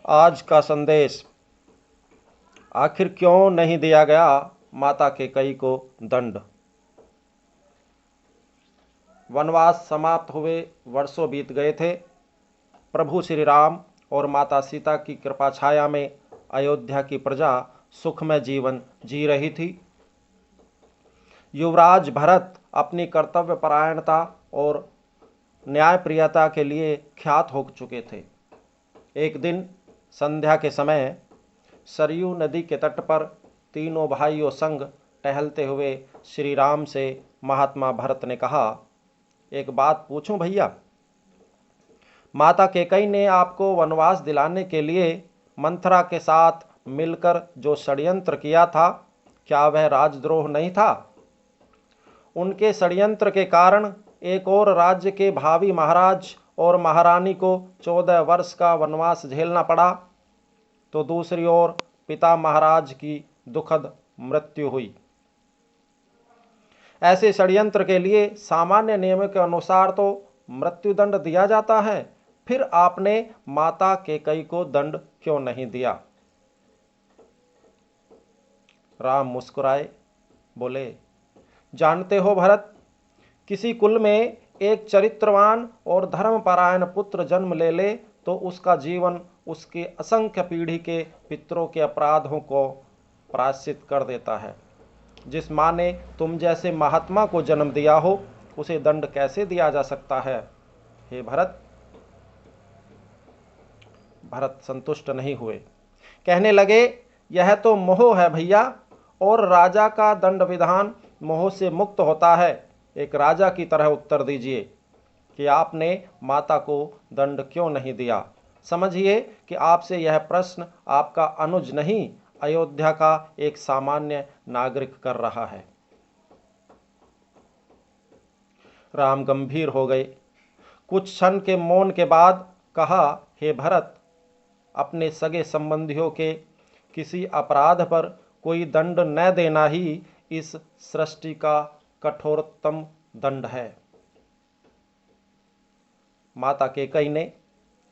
आज का संदेश। आखिर क्यों नहीं दिया गया माता कैकेयी को दंड? वनवास समाप्त हुए वर्षों बीत गए थे। प्रभु श्री राम और माता सीता की कृपा छाया में अयोध्या की प्रजा सुखमय जीवन जी रही थी। युवराज भरत अपनी कर्तव्य परायणता और न्यायप्रियता के लिए ख्यात हो चुके थे। एक दिन संध्या के समय सरयू नदी के तट पर तीनों भाइयों संग टहलते हुए श्री राम से महात्मा भरत ने कहा, एक बात पूछूं भैया? माता कैकेयी ने आपको वनवास दिलाने के लिए मंथरा के साथ मिलकर जो षड्यंत्र किया था, क्या वह राजद्रोह नहीं था? उनके षड्यंत्र के कारण एक और राज्य के भावी महाराज और महारानी को 14 वर्ष का वनवास झेलना पड़ा, तो दूसरी ओर पिता महाराज की दुखद मृत्यु हुई। ऐसे षड्यंत्र के लिए सामान्य नियम के अनुसार तो मृत्युदंड दिया जाता है, फिर आपने माता कैकेयी को दंड क्यों नहीं दिया? राम मुस्कुराए, बोले, जानते हो भरत, किसी कुल में एक चरित्रवान और धर्मपरायण पुत्र जन्म ले ले तो उसका जीवन उसके असंख्य पीढ़ी के पितरों के अपराधों को प्रायश्चित कर देता है। जिस माँ ने तुम जैसे महात्मा को जन्म दिया हो, उसे दंड कैसे दिया जा सकता है? हे भरत। भरत संतुष्ट नहीं हुए, कहने लगे, यह तो मोह है भैया, और राजा का दंड विधान मोह से मुक्त होता है। एक राजा की तरह उत्तर दीजिए कि आपने माता को दंड क्यों नहीं दिया। समझिए कि आपसे यह प्रश्न आपका अनुज नहीं, अयोध्या का एक सामान्य नागरिक कर रहा है। राम गंभीर हो गए। कुछ क्षण के मौन के बाद कहा, हे भरत, अपने सगे संबंधियों के किसी अपराध पर कोई दंड न देना ही इस सृष्टि का कठोरतम दंड है। माता कैकेयी ने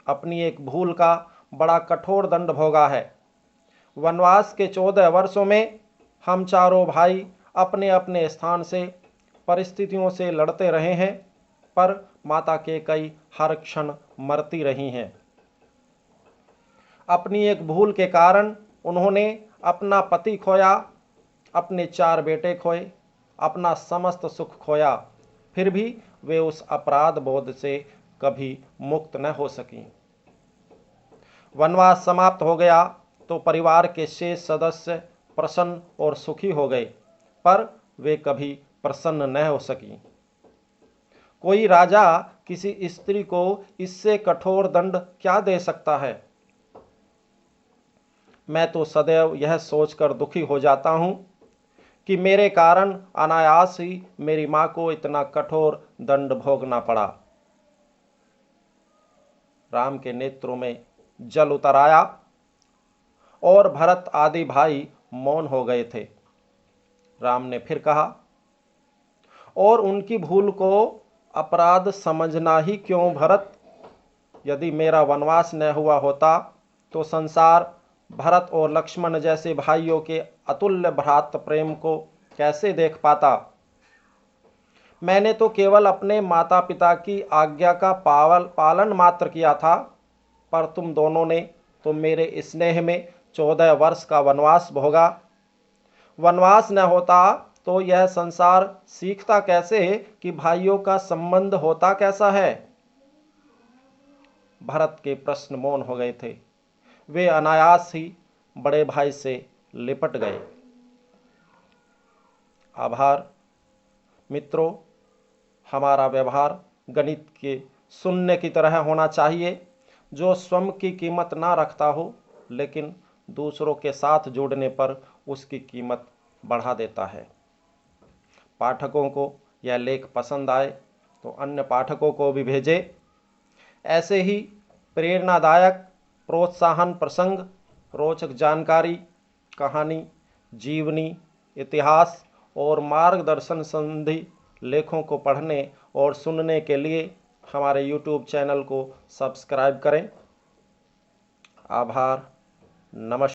अपनी एक भूल का बड़ा कठोर दंड भोगा है। वनवास के 14 वर्षों में हम चारों भाई अपने अपने स्थान से परिस्थितियों से लड़ते रहे हैं, पर माता कैकेयी हर क्षण मरती रही हैं। अपनी एक भूल के कारण उन्होंने अपना पति खोया, अपने 4 बेटे खोए, अपना समस्त सुख खोया, फिर भी वे उस अपराध बोध से कभी मुक्त न हो सकीं। वनवास समाप्त हो गया तो परिवार के शेष सदस्य प्रसन्न और सुखी हो गए, पर वे कभी प्रसन्न न हो सकीं। कोई राजा किसी स्त्री को इससे कठोर दंड क्या दे सकता है? मैं तो सदैव यह सोचकर दुखी हो जाता हूं कि मेरे कारण अनायास ही मेरी मां को इतना कठोर दंड भोगना पड़ा। राम के नेत्रों में जल उतर आया और भरत आदि भाई मौन हो गए थे। राम ने फिर कहा, और उनकी भूल को अपराध समझना ही क्यों भरत? यदि मेरा वनवास न हुआ होता तो संसार भरत और लक्ष्मण जैसे भाइयों के अतुल्य भ्रातृ प्रेम को कैसे देख पाता? मैंने तो केवल अपने माता पिता की आज्ञा का पालन मात्र किया था, पर तुम दोनों ने तो मेरे स्नेह में 14 वर्ष का वनवास भोगा। वनवास न होता तो यह संसार सीखता कैसे कि भाइयों का संबंध होता कैसा है? भरत के प्रश्न मौन हो गए थे। वे अनायास ही बड़े भाई से लिपट गए। आभार। मित्रों, हमारा व्यवहार गणित के शून्य की तरह होना चाहिए, जो स्वयं की कीमत ना रखता हो, लेकिन दूसरों के साथ जुड़ने पर उसकी कीमत बढ़ा देता है। पाठकों को यह लेख पसंद आए तो अन्य पाठकों को भी भेजें। ऐसे ही प्रेरणादायक, प्रोत्साहन प्रसंग, रोचक जानकारी, कहानी, जीवनी, इतिहास और मार्गदर्शन संबंधी लेखों को पढ़ने और सुनने के लिए हमारे YouTube चैनल को सब्सक्राइब करें। आभार। नमस्कार।